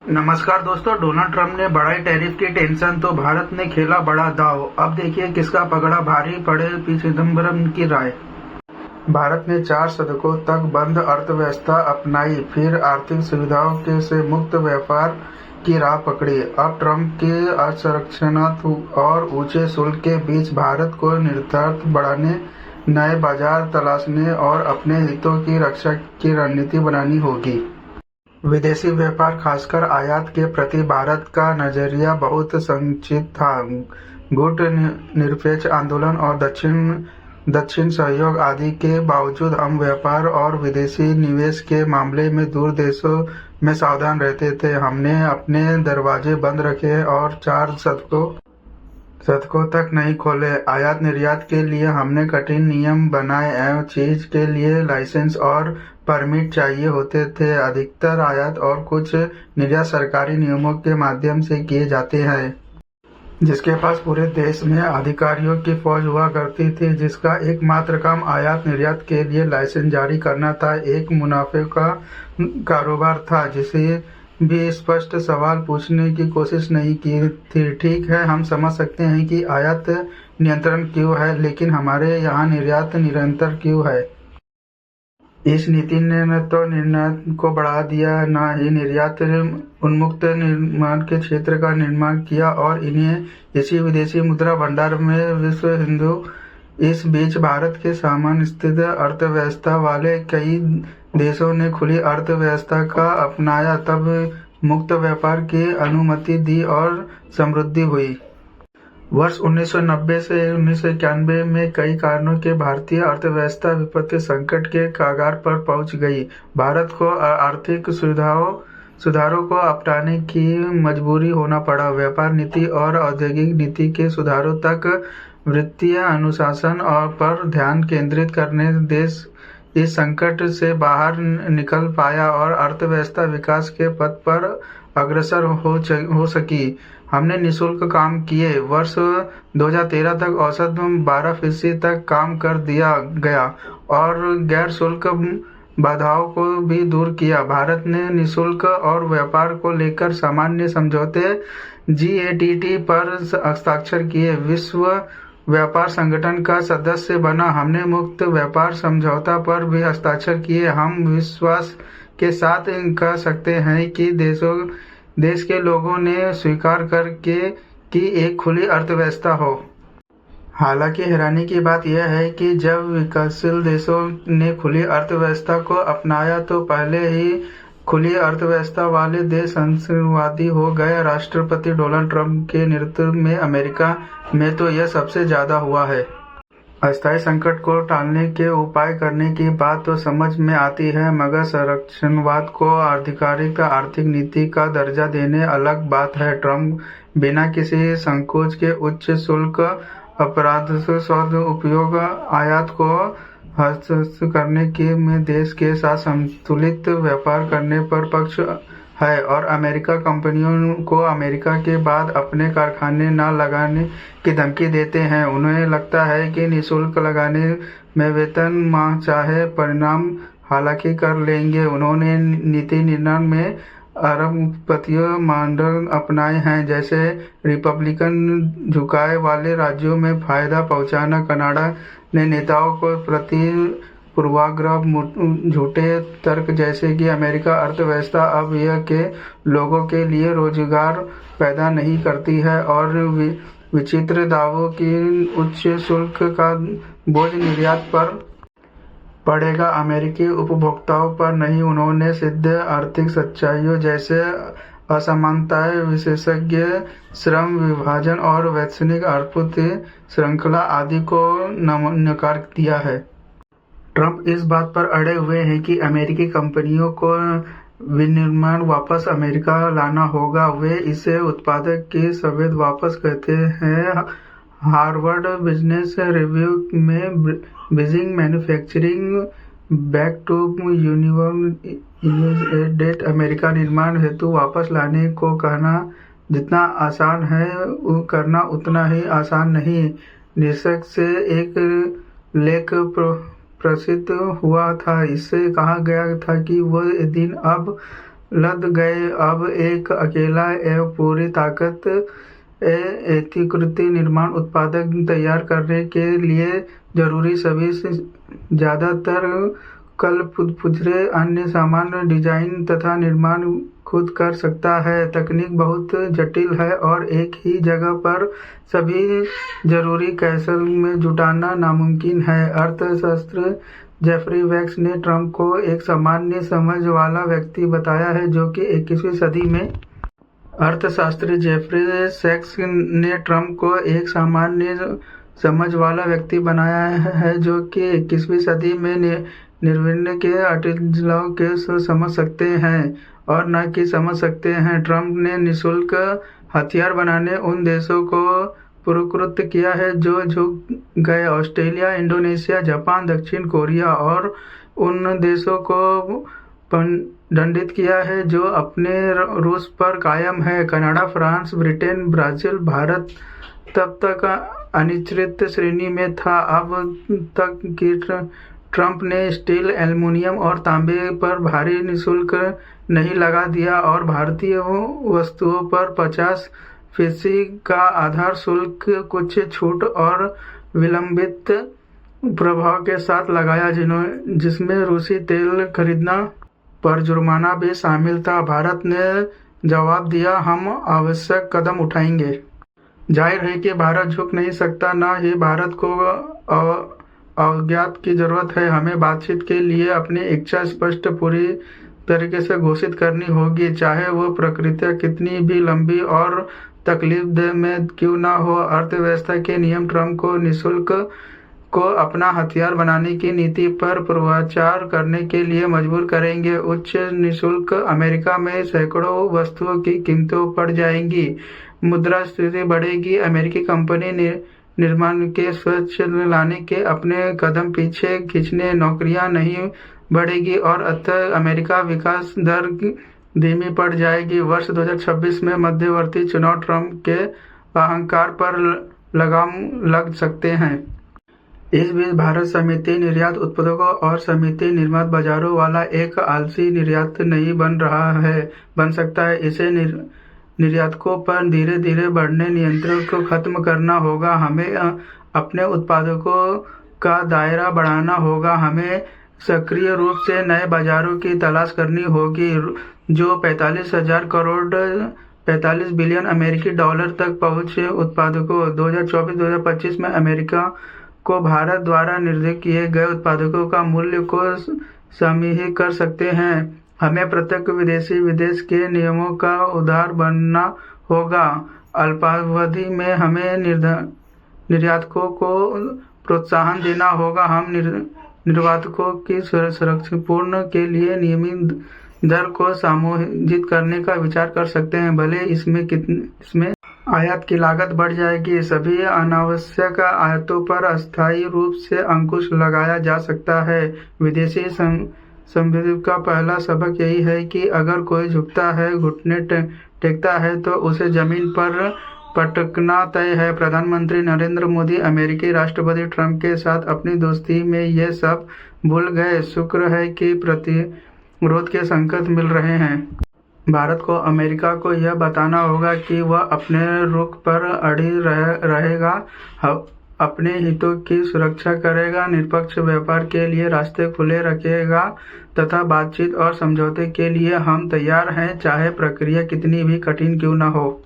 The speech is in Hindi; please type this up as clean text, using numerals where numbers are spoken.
नमस्कार दोस्तों, डोनाल्ड ट्रंप ने बढ़ाई टैरिफ की टेंशन तो भारत ने खेला बड़ा दांव। अब देखिए किसका पगड़ा भारी पड़े, पी चिदंबरम की राय। भारत ने 4 दशकों तक बंद अर्थव्यवस्था अपनाई, फिर आर्थिक सुविधाओं के से मुक्त व्यापार की राह पकड़ी। अब ट्रंप के असंरक्षित और ऊंचे शुल्क के बीच भारत को निर्यात बढ़ाने, नए बाजार तलाशने और अपने हितों की रक्षा की रणनीति बनानी होगी। विदेशी व्यापार, खासकर आयात के प्रति भारत का नजरिया बहुत संक्षिप्त था। गुट निरपेक्ष आंदोलन और दक्षिण सहयोग आदि के बावजूद हम व्यापार और विदेशी निवेश के मामले में दूर देशों में सावधान रहते थे। हमने अपने दरवाजे बंद रखे और 4 शतकों तक नहीं खोले। आयात निर्यात के लिए हमने कठिन नियम बनाए एवं चीज के लिए लाइसेंस और परमिट चाहिए होते थे। अधिकतर आयात और कुछ निर्यात सरकारी नियमों के माध्यम से किए जाते हैं, जिसके पास पूरे देश में अधिकारियों की फौज हुआ करती थी, जिसका एकमात्र काम आयात निर्यात के लिए लाइसेंस जारी करना था। एक मुनाफे का कारोबार था, जिसे भी स्पष्ट सवाल पूछने की कोशिश नहीं की थी। ठीक है, हम समझ सकते हैं कि आयात नियंत्रण क्यों है, लेकिन हमारे यहाँ निर्यात निरंतर क्यों है? इस नीति ने न तो निर्यात को बढ़ा दिया, न ही निर्यात उन्मुक्त निर्माण के क्षेत्र का निर्माण किया और इन्हें इसी विदेशी मुद्रा भंडार में विश्व हिंदू। इस बीच भारत के समान स्थित अर्थव्यवस्था वाले कई देशों ने खुली अर्थव्यवस्था का अपनाया, तब मुक्त व्यापार की अनुमति दी और समृद्धि हुई। वर्ष 1990 से 1991 में कई कारणों के भारतीय अर्थव्यवस्था वित्तीय संकट के कगार पर पहुंच गई। भारत को आर्थिक सुधारों को अपनाने की मजबूरी होना पड़ा। व्यापार नीति और औद्योगिक नीति के सुधारों तक वित्तीय अनुशासन और पर ध्यान केंद्रित करने देश इस संकट से बाहर निकल पाया और अर्थव्यवस्था विकास के पथ पर अग्रसर हो सकी। हमने निःशुल्क काम किए। वर्ष 2013 तक औसत 12% तक काम कर दिया गया और गैर शुल्क बाधाओं को भी दूर किया। भारत ने निःशुल्क और व्यापार को लेकर सामान्य समझौते GATT पर हस्ताक्षर किए। विश्व व्यापार संगठन का सदस्य बना। हमने मुक्त व्यापार समझौता पर भी हस्ताक्षर किए। हम विश्वास के साथ कह सकते हैं कि देश के लोगों ने स्वीकार करके कि एक खुली अर्थव्यवस्था हो। हालांकि हैरानी की बात यह है कि जब विकासशील देशों ने खुली अर्थव्यवस्था को अपनाया तो पहले ही खुली अर्थव्यवस्था वाले देश संप्रभुवादी हो गए। राष्ट्रपति डोनाल्ड ट्रंप के नेतृत्व में अमेरिका में तो यह सबसे ज्यादा हुआ है। अस्थायी संकट को टालने के उपाय करने की बात तो समझ में आती है, मगर संरक्षणवाद को आधिकारिक आर्थिक नीति का दर्जा देने अलग बात है। ट्रंप बिना किसी संकोच के उच्च शुल्क, अपराध उपयोग, आयात को हस्त करने के में देश के साथ संतुलित व्यापार करने पर पक्ष है और अमेरिका कंपनियों को अमेरिका के बाद अपने कारखाने न लगाने की धमकी देते हैं। उन्हें लगता है कि निःशुल्क लगाने में वेतन माह चाहे परिणाम हालांकि कर लेंगे। उन्होंने नीति निर्माण में अरबपतियों मॉडल अपनाए हैं, जैसे रिपब्लिकन झुकाव वाले राज्यों में फायदा पहुंचाना। कनाडा ने नेताओं को प्रति पूर्वाग्रह, झूठे तर्क जैसे कि अमेरिका अर्थव्यवस्था अब यह के लोगों के लिए रोजगार पैदा नहीं करती है और विचित्र दावों की उच्च शुल्क का बोझ निर्यात पर पड़ेगा, अमेरिकी उपभोक्ताओं पर नहीं। उन्होंने सिद्ध आर्थिक सच्चाइयों जैसे असमानताएं, विशेषज्ञ श्रम विभाजन और वैश्विक आपूर्ति श्रृंखला आदि को नकार दिया है। ट्रंप इस बात पर अड़े हुए हैं कि अमेरिकी कंपनियों को विनिर्माण वापस अमेरिका लाना होगा। वे इसे उत्पादक की सफेद वापस कहते हैं। हार्वर्ड बिजनेस रिव्यू में Beijing manufacturing back to university America निर्माण हेतु वापस लाने को कहना जितना आसान है करना उतना ही आसान नहीं। शीर्षक से एक लेख प्रसिद्ध हुआ था। इससे कहा गया था कि वह दिन अब लद गए। अब एक अकेला एवं पूरी ताकत एकीकृत निर्माण उत्पादक तैयार करने के लिए जरूरी सभी से ज्यादातर कलपुर्जे अन्य सामान्य डिजाइन तथा निर्माण खुद कर सकता है। तकनीक बहुत जटिल है और एक ही जगह पर सभी जरूरी कौशल में जुटाना नामुमकिन है। अर्थशास्त्री जेफरी सैक्स ने ट्रंप को एक सामान्य समझ वाला व्यक्ति बताया है जो कि 21वीं सदी में अर्थशास्त्री जेफरी सैक्स ने ट्रंप को एक सामान्य समझ वाला व्यक्ति बनाया है जो कि 21वीं सदी में निर्विघ्न के अटकलों के समझ सकते हैं और न कि समझ सकते हैं। ट्रंप ने निःशुल्क हथियार बनाने उन देशों को पुरस्कृत किया है जो झुक गए, ऑस्ट्रेलिया, इंडोनेशिया, जापान, दक्षिण कोरिया, और उन देशों को दंडित किया है जो अपने रूस पर कायम है, Canada, France, Britain, Brazil. Bharat तब तक अनिश्चित श्रेणी में था। अब तक कि ट्रंप ने स्टील, एल्युमिनियम और तांबे पर भारी निःशुल्क नहीं लगा दिया और भारतीय वस्तुओं पर 50% का आधार शुल्क कुछ छूट और विलंबित प्रभाव के साथ लगाया, जिसमें रूसी तेल खरीदना पर जुर्माना भी शामिल था। भारत ने जवाब दिया, हम आवश्यक कदम उठाएंगे। जाहिर है कि भारत झुक नहीं सकता, न ही भारत को अज्ञात की जरूरत है। हमें बातचीत के लिए अपनी इच्छा स्पष्ट पूरी तरीके से घोषित करनी होगी, चाहे वो प्रक्रिया कितनी भी लंबी और तकलीफदेह में क्यों न हो। अर्थव्यवस्था के नियम ट्रंप को निःशुल्क को अपना हथियार बनाने की नीति पर पुनर्विचार करने के लिए मजबूर करेंगे। उच्च निःशुल्क अमेरिका में सैकड़ों वस्तुओं की कीमतें बढ़ जाएंगी, मुद्रास्फीति बढ़ेगी, अमेरिकी कंपनी निर्माण के स्वच्छ लाने के अपने कदम पीछे खींचने, नौकरियां नहीं बढ़ेगी और अतः अमेरिका विकास दर धीमी पड़ जाएगी। वर्ष 2026 में मध्यवर्ती चुनाव ट्रंप के अहंकार पर लगाम लग सकते हैं। इस बीच भारत समिति निर्यात उत्पादकों और समिति निर्यात बाजारों वाला एक आलसी निर्यात नहीं बन सकता है। इसे निर्यातकों पर धीरे धीरे बढ़ने नियंत्रण को खत्म करना होगा। हमें अपने उत्पादकों का दायरा बढ़ाना होगा। हमें सक्रिय रूप से नए बाजारों की तलाश करनी होगी जो 45 बिलियन अमेरिकी डॉलर तक पहुंचे। उत्पादकों 2024-2025 में अमेरिका को भारत द्वारा निर्धारित किए गए उत्पादों का मूल्य को समूहित कर सकते हैं। हमें प्रत्येक विदेश के नियमों का उदार बनना होगा। अल्पावधि में हमें निर्यातकों को प्रोत्साहन देना होगा। हम निर्यातकों की सुरक्षापूर्ण के लिए नियमित दर को समायोजित करने का विचार कर सकते हैं, भले इसमें आयात की लागत बढ़ जाएगी। सभी अनावश्यक आयातों पर अस्थायी रूप से अंकुश लगाया जा सकता है। विदेशी संपत्ति का पहला सबक यही है कि अगर कोई झुकता है, घुटने टेकता है तो उसे जमीन पर पटकना तय है। प्रधानमंत्री नरेंद्र मोदी अमेरिकी राष्ट्रपति ट्रंप के साथ अपनी दोस्ती में ये सब भूल गए। शुक्र है कि प्रतिरोध के संकेत मिल रहे हैं। भारत को अमेरिका को यह बताना होगा कि वह अपने रुख पर अड़ी रहेगा, अपने हितों की सुरक्षा करेगा, निष्पक्ष व्यापार के लिए रास्ते खुले रखेगा तथा बातचीत और समझौते के लिए हम तैयार हैं, चाहे प्रक्रिया कितनी भी कठिन क्यों न हो।